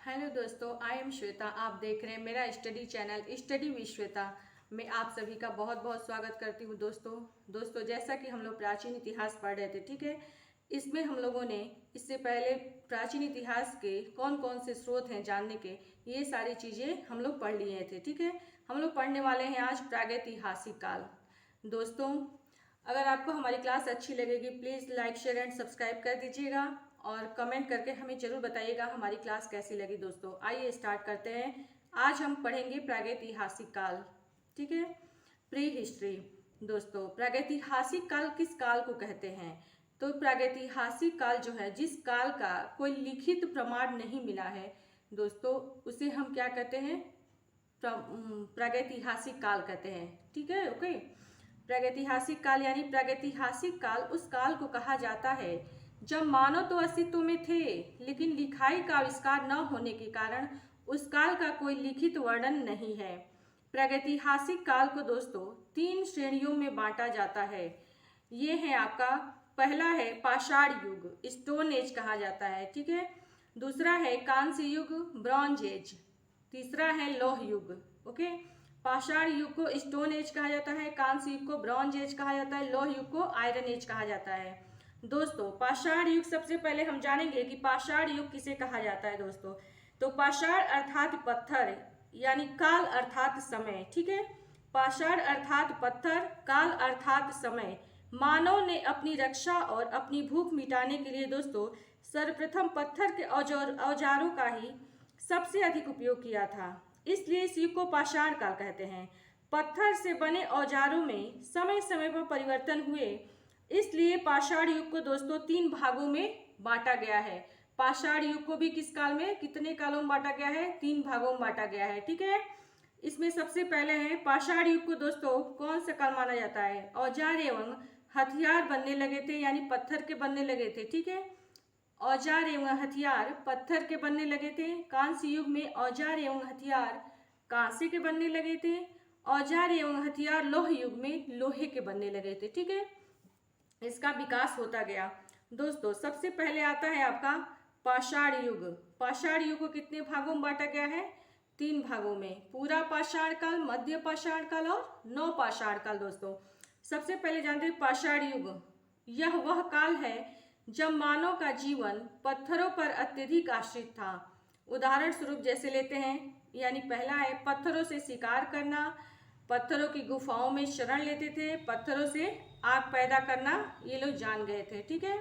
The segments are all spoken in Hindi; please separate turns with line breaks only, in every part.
हेलो दोस्तों, आई एम श्वेता। आप देख रहे हैं मेरा study channel study with Shweta. मैं आप सभी का बहुत बहुत स्वागत करती हूँ। दोस्तों जैसा कि हम लोग प्राचीन इतिहास पढ़ रहे थे, ठीक है। इसमें हम लोगों ने इससे पहले प्राचीन इतिहास के कौन कौन से स्रोत हैं जानने के, ये सारी चीज़ें हम लोग पढ़ लिए थे, ठीक है। हम लोग पढ़ने वाले हैं आज प्रागैतिहासिक काल। दोस्तों, अगर आपको हमारी क्लास अच्छी लगेगी please like share and subscribe कर दीजिएगा और कमेंट करके हमें जरूर बताइएगा हमारी क्लास कैसी लगी। दोस्तों आइए स्टार्ट करते हैं। आज हम पढ़ेंगे प्रागैतिहासिक काल, ठीक है, प्री हिस्ट्री। दोस्तों प्रागैतिहासिक काल किस काल को कहते हैं? तो प्रागैतिहासिक काल जो है, जिस काल का कोई लिखित प्रमाण नहीं मिला है दोस्तों, उसे हम क्या कहते हैं? प्रागैतिहासिक काल कहते हैं, ठीक है। ओके, प्रागैतिहासिक काल यानी प्रागैतिहासिक काल उस काल को कहा जाता है जब मानव तो अस्तित्व में थे, लेकिन लिखाई का आविष्कार न होने के कारण उस काल का कोई लिखित वर्णन नहीं है। प्रागैतिहासिक काल को दोस्तों 3 श्रेणियों में बांटा जाता है। ये है आपका, पहला है पाषाण युग, स्टोन एज कहा जाता है, ठीक है। दूसरा है कांस्य युग, ब्रॉन्ज एज। तीसरा है लौह युग। ओके, पाषाण युग को स्टोन एज कहा जाता है, कांस्य युग को ब्रॉन्ज एज कहा जाता है, लौह युग को आयरन एज कहा जाता है। दोस्तों पाषाण युग, सबसे पहले हम जानेंगे कि पाषाण युग किसे कहा जाता है। दोस्तों तो पाषाण अर्थात पत्थर, यानी काल अर्थात समय, ठीक है। पाषाण अर्थात पत्थर, काल अर्थात समय। मानव ने अपनी रक्षा और अपनी भूख मिटाने के लिए दोस्तों सर्वप्रथम पत्थर के औजारों का ही सबसे अधिक उपयोग किया था, इसलिए इस युग को पाषाण काल कहते हैं। पत्थर से बने औजारों में समय समय पर परिवर्तन हुए, इसलिए पाषाण युग को दोस्तों 3 भागों में बांटा गया है। पाषाण युग को भी किस काल में, कितने कालों में बांटा गया है? 3 भागों में बांटा गया है, ठीक है। इसमें सबसे पहले है पाषाण युग को दोस्तों कौन सा काल माना जाता है? औजार एवं हथियार बनने लगे थे, यानी पत्थर के बनने लगे थे, ठीक है। औजार एवं हथियार पत्थर के बनने लगे थे। कांस्य युग में औजार एवं हथियार कांसे के बनने लगे थे। औजार एवं हथियार लौह युग में लोहे के बनने लगे थे, ठीक है। इसका विकास होता गया। दोस्तों सबसे पहले आता है आपका पाषाण युग। पाषाण युग को कितने भागों में बांटा गया है? 3 भागों में, पूरा पाषाण काल, मध्य पाषाण काल और नव पाषाण काल। दोस्तों सबसे पहले जानते हैं पाषाण युग। यह वह काल है जब मानव का जीवन पत्थरों पर अत्यधिक आश्रित था। उदाहरण स्वरूप जैसे लेते हैं, यानी पहला है पत्थरों से शिकार करना, पत्थरों की गुफाओं में शरण लेते थे, पत्थरों से आग पैदा करना, ये लोग जान गए थे, ठीक है।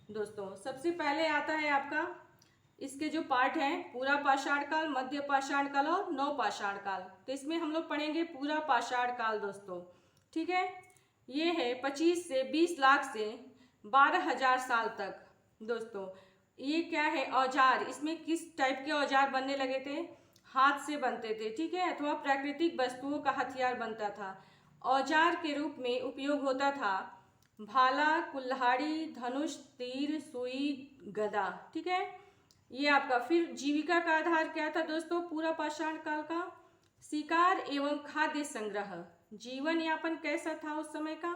दोस्तों सबसे पहले आता है आपका, इसके जो पार्ट हैं, पूरा पाषाण काल, मध्य पाषाण काल और नव पाषाण काल। तो इसमें हम लोग पढ़ेंगे पूरा पाषाण काल दोस्तों, ठीक है। ये है 25 से 20 लाख से 12,000 साल तक। दोस्तों ये क्या है? औजार। इसमें किस टाइप के औजार बनने लगे थे? हाथ से बनते थे, ठीक है, अथवा प्राकृतिक वस्तुओं का हथियार बनता था। औजार के रूप में उपयोग होता था भाला, कुल्हाड़ी, धनुष, तीर, सुई, गदा, ठीक है। ये आपका फिर जीविका का आधार क्या था दोस्तों पूरा पाषाण काल का? शिकार एवं खाद्य संग्रह। जीवन यापन कैसा था उस समय का?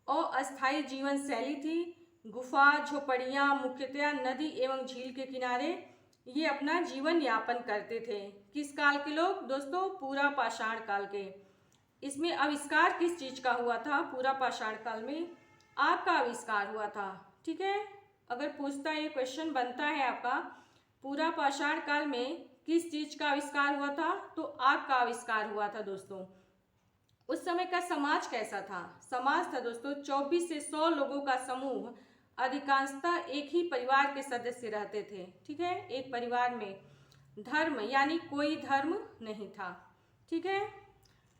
अस्थायी जीवन शैली थी। गुफा, झोपड़ियाँ, मुख्यतया नदी एवं झील के किनारे ये अपना जीवन यापन करते थे। किस काल के लोग दोस्तों? पूरा पाषाण काल के। इसमें आविष्कार किस चीज का हुआ था? पूरा पाषाण काल में आग का आविष्कार हुआ था, ठीक है। अगर पूछता है, ये क्वेश्चन बनता है आपका, पूरा पाषाण काल में किस चीज का आविष्कार हुआ था? तो आग का आविष्कार हुआ था। दोस्तों उस समय का समाज कैसा था? समाज था दोस्तों 24 से 100 लोगों का समूह, अधिकांशतः एक ही परिवार के सदस्य रहते थे, ठीक है, एक परिवार में। धर्म यानी कोई धर्म नहीं था, ठीक है।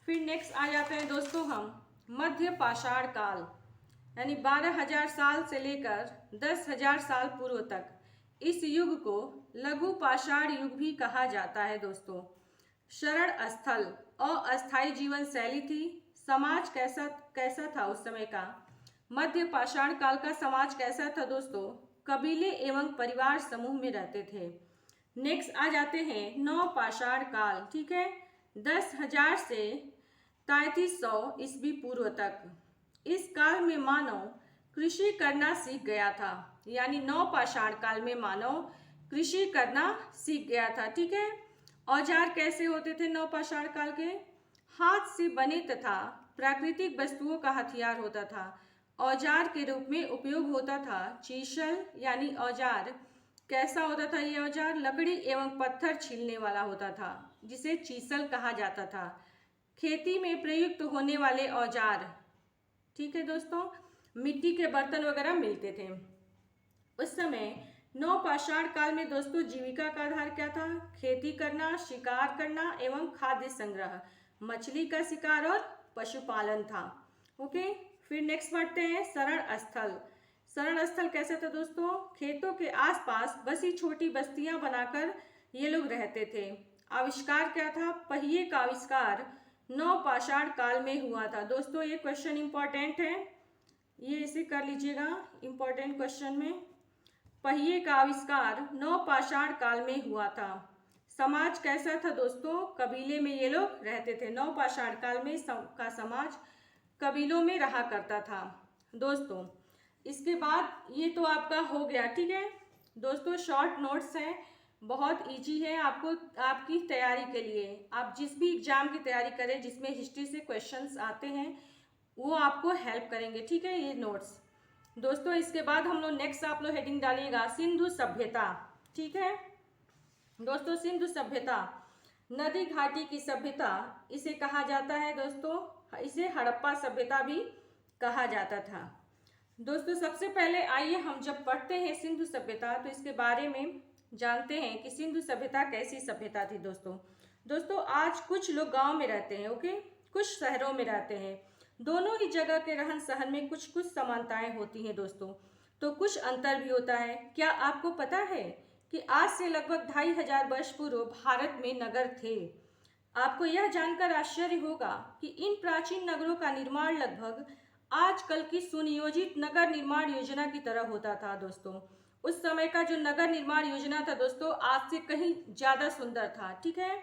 फिर नेक्स्ट आ जाते हैं दोस्तों हम मध्य पाषाण काल, यानी 12,000 साल से लेकर 10,000 साल पूर्व तक। इस युग को लघु पाषाण युग भी कहा जाता है। दोस्तों शरण स्थल, अस्थायी जीवन शैली थी। समाज कैसा कैसा था उस समय का? मध्य पाषाण काल का समाज कैसा था दोस्तों? कबीले एवं परिवार समूह में रहते थे। नेक्स्ट आ जाते हैं नव पाषाण काल, ठीक है, 10,000 से 3300 ईस्वी पूर्व तक। इस काल में मानव कृषि करना सीख गया था, यानी नव पाषाण काल में मानव कृषि करना सीख गया था। ठीक है, औजार कैसे होते थे नवपाषाण काल के? हाथ से बने तथा प्राकृतिक वस्तुओं का हथियार होता था। औजार के रूप में उपयोग होता था चीसल यानी औजार। कैसा होता था ये औजार? लकड़ी एवं पत्थर छीलने वाला होता था, जिसे चीसल कहा जाता था। खेती में प्रयुक्त होने वाले औजार, ठीक है दोस्तों, मिट्टी के बर्तन वगैरह मिलते थे उस समय। नवपाषाण काल में दोस्तों जीविका का आधार क्या था? खेती करना, शिकार करना एवं खाद्य संग्रह, मछली का शिकार और पशुपालन था। ओके, फिर नेक्स्ट बढ़ते हैं शरण स्थल। शरण स्थल कैसा था दोस्तों? खेतों के आसपास बसी छोटी बस्तियां बनाकर ये लोग रहते थे। आविष्कार क्या था? पहिए का आविष्कार नवपाषाण काल में हुआ था। दोस्तों ये क्वेश्चन इंपॉर्टेंट है, ये इसे कर लीजिएगा इंपॉर्टेंट क्वेश्चन में। पहिए का आविष्कार नवपाषाण काल में हुआ था। समाज कैसा था दोस्तों? कबीले में ये लोग रहते थे। नवपाषाण काल में का समाज कबीलों में रहा करता था दोस्तों। इसके बाद ये तो आपका हो गया। ठीक है दोस्तों, शॉर्ट नोट्स हैं, बहुत इजी है आपको, आपकी तैयारी के लिए। आप जिस भी एग्जाम की तैयारी करें जिसमें हिस्ट्री से क्वेश्चंस आते हैं वो आपको हेल्प करेंगे। ठीक है, ये नोट्स दोस्तों। इसके बाद हम लोग नेक्स्ट आप लोग हेडिंग डालिएगा सिंधु सभ्यता। ठीक है दोस्तों, सिंधु सभ्यता नदी घाटी की सभ्यता इसे कहा जाता है दोस्तों। इसे हड़प्पा सभ्यता भी कहा जाता था दोस्तों। सबसे पहले आइए हम जब पढ़ते हैं सिंधु सभ्यता तो इसके बारे में जानते हैं कि सिंधु सभ्यता कैसी सभ्यता थी दोस्तों। आज कुछ लोग गांव में रहते हैं, ओके, कुछ शहरों में रहते हैं। दोनों ही जगह के रहन सहन में कुछ कुछ समानताएं होती हैं दोस्तों, तो कुछ अंतर भी होता है। क्या आपको पता है कि आज से लगभग 2500 वर्ष पूर्व भारत में नगर थे? आपको यह जानकर आश्चर्य होगा कि इन प्राचीन नगरों का निर्माण लगभग आजकल की सुनियोजित नगर निर्माण योजना की तरह होता था दोस्तों। उस समय का जो नगर निर्माण योजना था दोस्तों आज से कहीं ज्यादा सुंदर था। ठीक है,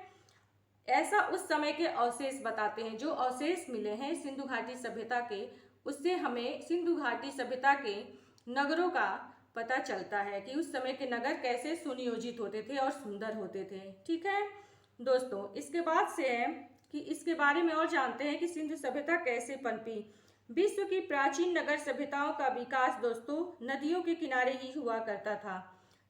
ऐसा उस समय के अवशेष बताते हैं। जो अवशेष मिले हैं सिंधु घाटी सभ्यता के, उससे हमें सिंधु घाटी सभ्यता के नगरों का पता चलता है कि उस समय के नगर कैसे सुनियोजित होते थे और सुंदर होते थे। ठीक है दोस्तों, इसके बाद से है कि इसके बारे में और जानते हैं कि सिंधु सभ्यता कैसे पनपी। विश्व की प्राचीन नगर सभ्यताओं का विकास दोस्तों नदियों के किनारे ही हुआ करता था।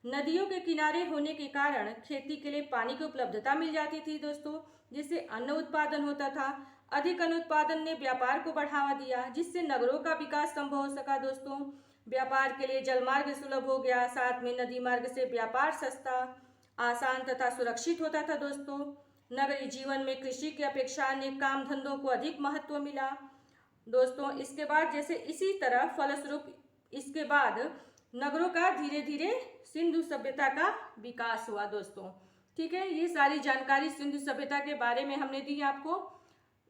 नदियों के किनारे होने के कारण खेती के लिए पानी की उपलब्धता मिल जाती थी दोस्तों, जिससे अन्न उत्पादन होता था। अधिक अन्न उत्पादन ने व्यापार को बढ़ावा दिया, जिससे नगरों का विकास संभव हो सका दोस्तों। व्यापार के लिए जलमार्ग सुलभ हो गया, साथ में नदी मार्ग से व्यापार सस्ता, आसान तथा सुरक्षित होता था दोस्तों। नगरीय जीवन में कृषि की अपेक्षा अन्य काम धंधों को अधिक महत्व मिला दोस्तों। इसके बाद जैसे इसी तरह फलस्वरूप इसके बाद नगरों का धीरे धीरे सिंधु सभ्यता का विकास हुआ दोस्तों। ठीक है, ये सारी जानकारी सिंधु सभ्यता के बारे में हमने दी आपको।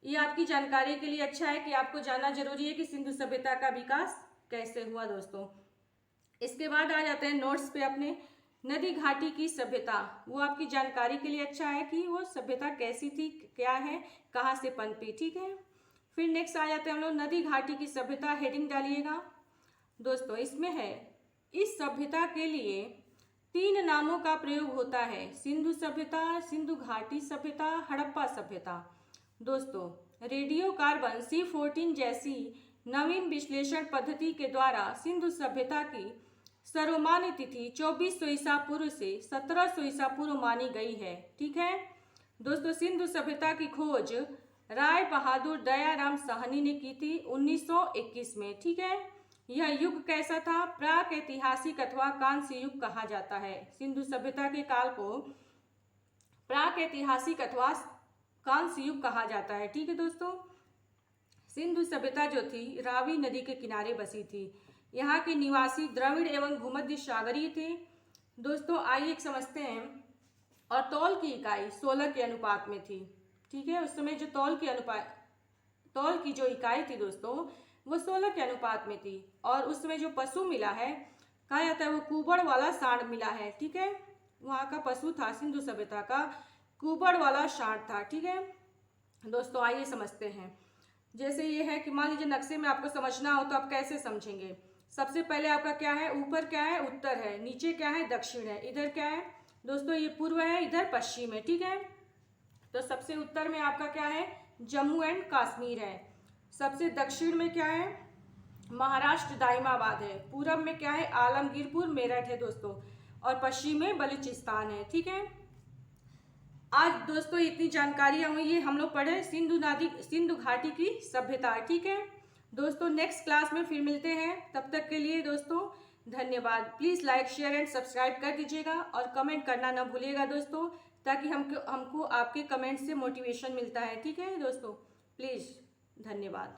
ये आपकी जानकारी के लिए अच्छा है कि आपको जानना जरूरी है कि सिंधु सभ्यता का विकास कैसे हुआ दोस्तों। इसके बाद आ जाते हैं नोट्स पे अपने। नदी घाटी की सभ्यता, वो आपकी जानकारी के लिए अच्छा है कि वो सभ्यता कैसी थी, क्या है, कहाँ से पनपी। ठीक है, फिर नेक्स्ट आ जाते हैं हम लोग नदी घाटी की सभ्यता। हेडिंग डालिएगा दोस्तों। इसमें है इस सभ्यता के लिए 3 नामों का प्रयोग होता है: सिंधु सभ्यता, सिंधु घाटी सभ्यता, हड़प्पा सभ्यता। दोस्तों रेडियो कार्बन C14 जैसी नवीन विश्लेषण पद्धति के द्वारा सिंधु सभ्यता की सर्वमान्य तिथि 2400 ईसा पूर्व से 1700 ईसा पूर्व मानी गई है। ठीक है दोस्तों, सिंधु सभ्यता की खोज राय बहादुर दयाराम साहनी ने की थी 1921 में। ठीक है, यह युग कैसा था? प्राक ऐतिहासिक अथवा कांस्य युग कहा जाता है। सिंधु सभ्यता के काल को प्राक ऐतिहासिक अथवा कांस्य युग कहा जाता है। ठीक है दोस्तों, सिंधु सभ्यता जो थी रावी नदी के किनारे बसी थी। यहाँ के निवासी द्रविड़ एवं भूमध्य सागरीय थे दोस्तों। आइए समझते हैं। और तौल की इकाई 16 के अनुपात में थी। ठीक है, उस समय जो तौल की जो इकाई थी दोस्तों वो 16 के अनुपात में थी। और उस समय जो पशु मिला है कहा जाता है वो कुबड़ वाला सांड मिला है। ठीक है, वहाँ का पशु था सिंधु सभ्यता का कुबड़ वाला सांड था। ठीक है दोस्तों, आइए समझते हैं। जैसे ये है कि मान लीजिए नक्शे में आपको समझना हो तो आप कैसे समझेंगे। सबसे पहले आपका क्या है, ऊपर क्या है, उत्तर है, नीचे क्या है, दक्षिण है, इधर क्या है दोस्तों, ये पूर्व है, इधर पश्चिम है। ठीक है, तो सबसे उत्तर में आपका क्या है, जम्मू एंड कश्मीर है। सबसे दक्षिण में क्या है, महाराष्ट्र दाइमाबाद है। पूरब में क्या है, आलमगीरपुर मेरठ है दोस्तों, और पश्चिम में बलूचिस्तान है। ठीक है, आज दोस्तों इतनी जानकारियां हुई, ये हम लोग पढ़े सिंधु घाटी की सभ्यता। ठीक है दोस्तों, नेक्स्ट क्लास में फिर मिलते हैं, तब तक के लिए दोस्तों धन्यवाद। Please like share and subscribe कर दीजिएगा और कमेंट करना ना भूलिएगा दोस्तों, ताकि हमको आपके कमेंट से मोटिवेशन मिलता है। ठीक है दोस्तों, प्लीज़ धन्यवाद।